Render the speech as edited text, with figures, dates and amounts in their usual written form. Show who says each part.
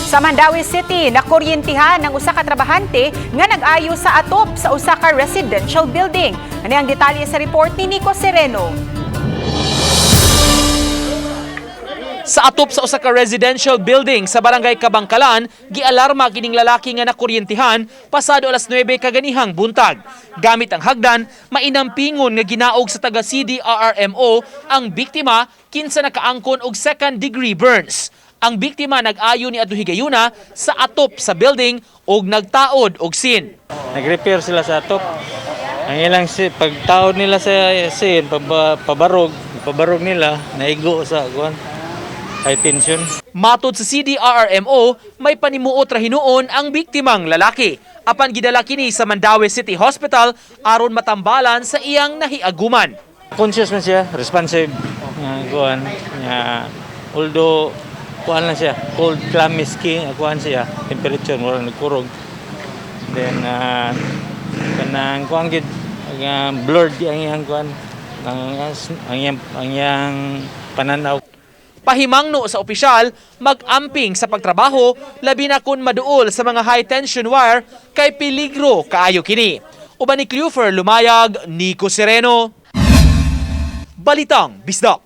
Speaker 1: Sa Mandaue City, nakuryentihan ng usa ka trabahante nga nag-ayo sa atop sa usa ka residential building. Ano ang detalye sa report ni Nico Sereno?
Speaker 2: Sa atop sa usa ka residential building sa barangay Kabangkalan, gialarma kining lalaki nga nakuryentihan pasado alas 9 kaganihang buntag. Gamit ang hagdan, mainampingon nga ginaog sa taga CDRRMO ang biktima kinsa nakaangkon og second degree burns. Ang biktima nag-ayo ni adto higayuna sa atop sa building og nagtaod og sin.
Speaker 3: Nag-repair sila sa atop. Ang ilang pagtaod nila sa sin, pabarog nila, naigo sa high tension.
Speaker 2: Matod sa CDRRMO, may panimuot ra hinuon ang biktimang lalaki. Apan gidala kini sa Mandaue City Hospital aron matambalan sa iyang nahiaguman.
Speaker 3: Conscious man siya, responsive. Although kuan lang siya, cold, clammy skin, kuan siya, temperature mura nagkurog. Then kanang kuan gid blurred ang iyang kuan, ang iyang pananaw.
Speaker 2: Pahimangno sa opisyal, mag-amping sa pagtrabaho, labi na kun maduol sa mga high-tension wire kay peligro kaayo kini. Uban ni Cleofer Lumayag, Nico Sereno, Balitang Bisdak.